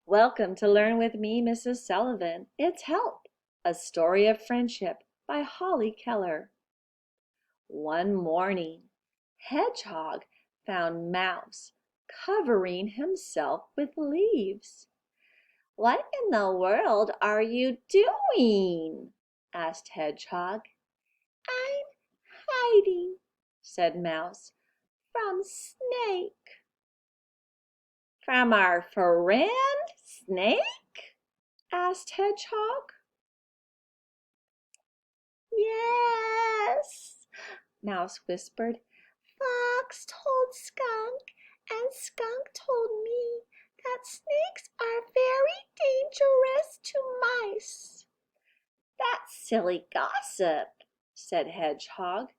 Welcome to Learn with me, Mrs. Sullivan. It's Help, a story of friendship by Holly Keller. One morning, Hedgehog found Mouse covering himself with leaves. "What in the world are you doing?" asked Hedgehog. "I'm hiding," said Mouse, "from Snake." "From our friend Snake?" asked Hedgehog. "Yes," Mouse whispered. "Fox told Skunk, and Skunk told me that snakes are very dangerous to mice." "That's silly gossip," said Hedgehog.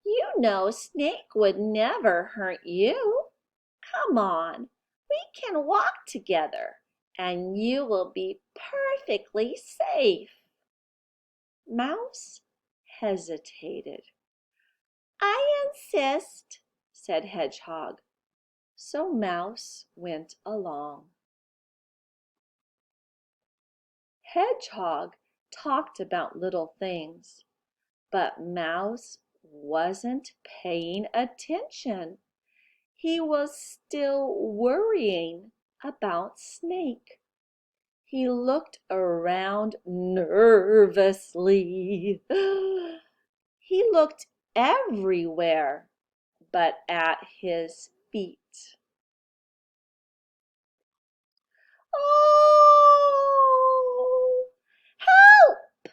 "You know Snake would never hurt you. Come on, we can walk together, and you will be perfectly safe." Mouse hesitated. "I insist," said Hedgehog. So Mouse went along. Hedgehog talked about little things, but Mouse wasn't paying attention. He was still worrying about Snake. He looked around nervously. He looked everywhere but at his feet. "Oh, help!"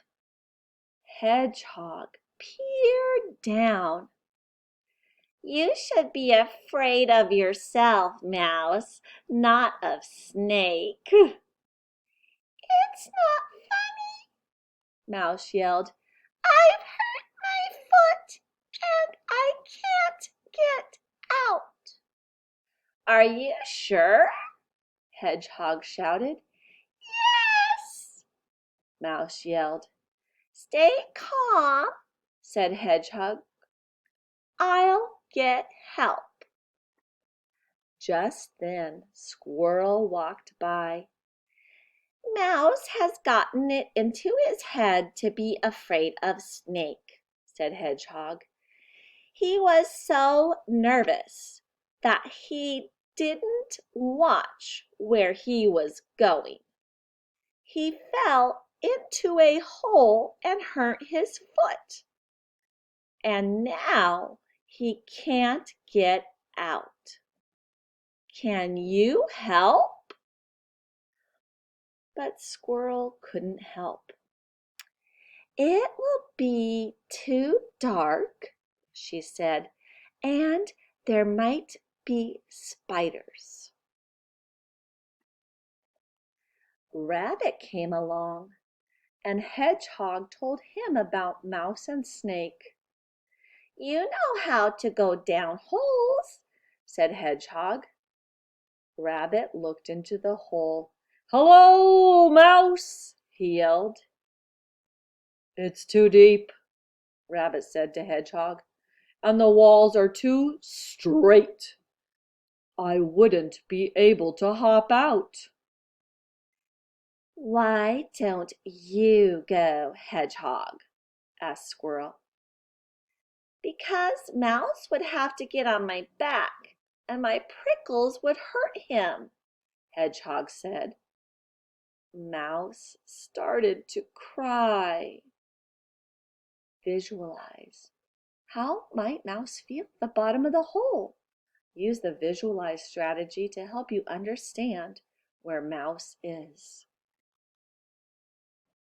Hedgehog peered down. "You should be afraid of yourself, Mouse, not of Snake." "It's not funny," Mouse yelled. "I've hurt my foot and I can't get out." "Are you sure?" Hedgehog shouted. "Yes," Mouse yelled. "Stay calm," said Hedgehog. "I'll get help." Just then Squirrel walked by. "Mouse has gotten it into his head to be afraid of Snake," said Hedgehog. "He was so nervous that he didn't watch where he was going. He fell into a hole and hurt his foot, and now he can't get out. Can you help?" But Squirrel couldn't help. "It will be too dark," she said, "and there might be spiders." Rabbit came along, and Hedgehog told him about Mouse and Snake. "You know how to go down holes," said Hedgehog. Rabbit looked into the hole. "Hello, Mouse!" he yelled. "It's too deep," Rabbit said to Hedgehog, "and the walls are too straight. I wouldn't be able to hop out." "Why don't you go, Hedgehog?" asked Squirrel. "Because Mouse would have to get on my back, and my prickles would hurt him," Hedgehog said. Mouse started to cry. Visualize. How might Mouse feel at the bottom of the hole? Use the visualize strategy to help you understand where Mouse is.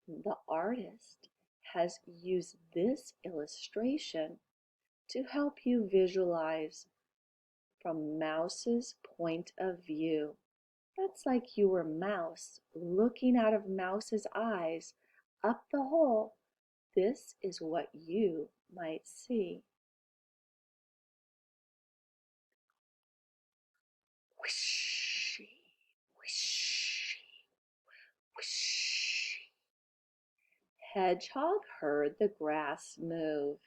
The artist has used this illustration to help you visualize from Mouse's point of view. That's like you were Mouse looking out of Mouse's eyes up the hole. This is what you might see. Whoosh, whoosh, whoosh. Hedgehog heard the grass move.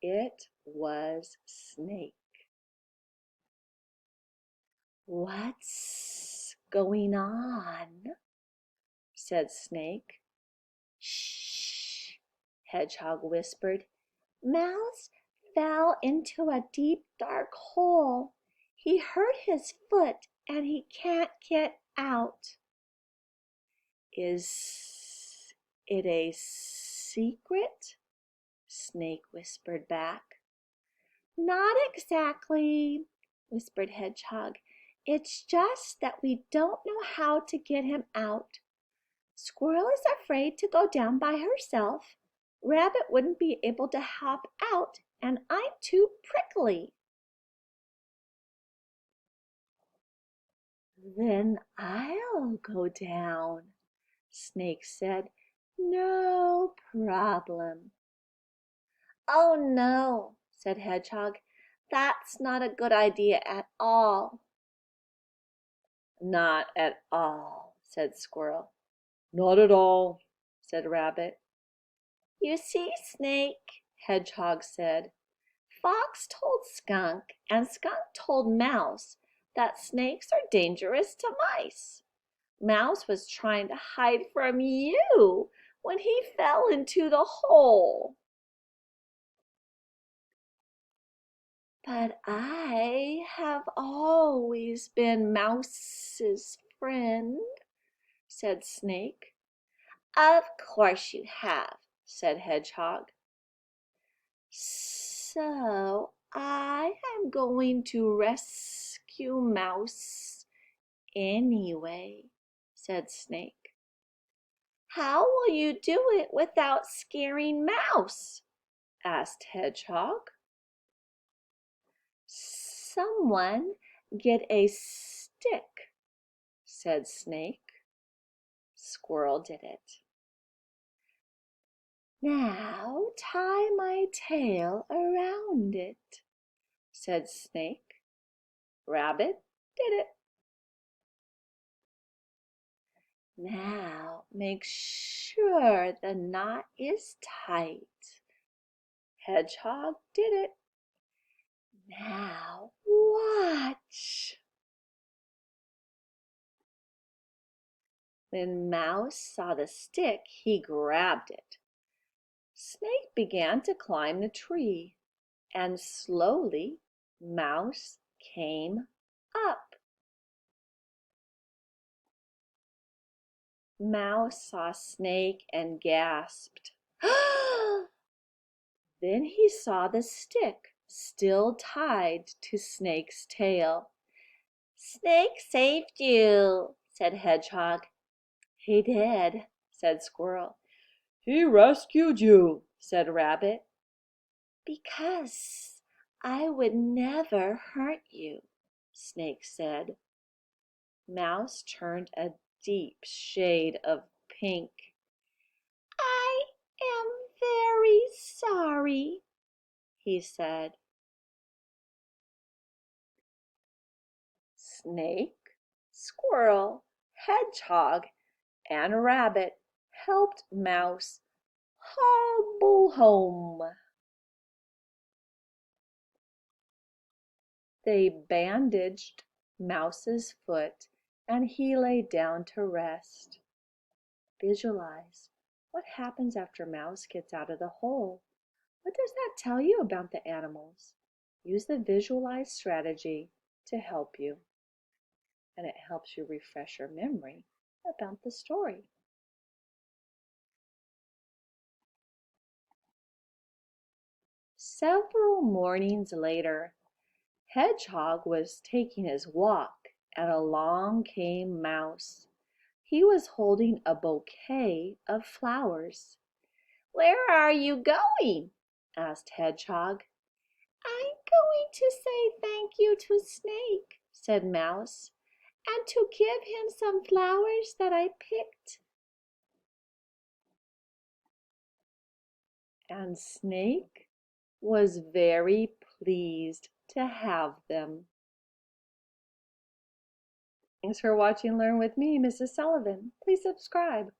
It was Snake. "What's going on?" said Snake. "Shh!" Hedgehog whispered. "Mouse fell into a deep dark hole. He hurt his foot and he can't get out." "Is it a secret?" Snake whispered back. "Not exactly," whispered Hedgehog. "It's just that we don't know how to get him out. Squirrel is afraid to go down by herself. Rabbit wouldn't be able to hop out, and I'm too prickly." "Then I'll go down," Snake said. "No problem." "Oh no," said Hedgehog. "That's not a good idea at all." "Not at all," said Squirrel. "Not at all," said Rabbit. "You see, Snake," Hedgehog said, "Fox told Skunk and Skunk told Mouse that snakes are dangerous to mice. Mouse was trying to hide from you when he fell into the hole." "But I have always been Mouse's friend," said Snake. "Of course you have," said Hedgehog. "So I am going to rescue Mouse anyway," said Snake. "How will you do it without scaring Mouse?" asked Hedgehog. "Someone get a stick," said Snake. Squirrel did it. "Now tie my tail around it," said Snake. Rabbit did it. "Now make sure the knot is tight." Hedgehog did it. "Now watch." When Mouse saw the stick, he grabbed it. Snake began to climb the tree, and slowly Mouse came up. Mouse saw Snake and gasped. Then he saw the stick still tied to Snake's tail. "Snake saved you," said Hedgehog. "He did," said Squirrel. "He rescued you," said Rabbit. "Because I would never hurt you," Snake said. Mouse turned a deep shade of pink. "I am very sorry," he said. Snake, Squirrel, Hedgehog, and Rabbit helped Mouse hobble home. They bandaged Mouse's foot and he lay down to rest. Visualize what happens after Mouse gets out of the hole. What does that tell you about the animals? Use the visualize strategy to help you, and it helps you refresh your memory about the story. Several mornings later, Hedgehog was taking his walk, and along came Mouse. He was holding a bouquet of flowers. "Where are you going?" asked Hedgehog. "I'm going to say thank you to Snake," said Mouse, "and to give him some flowers that I picked." And Snake was very pleased to have them. Thanks for watching Learn with me, Mrs. Sullivan. Please subscribe.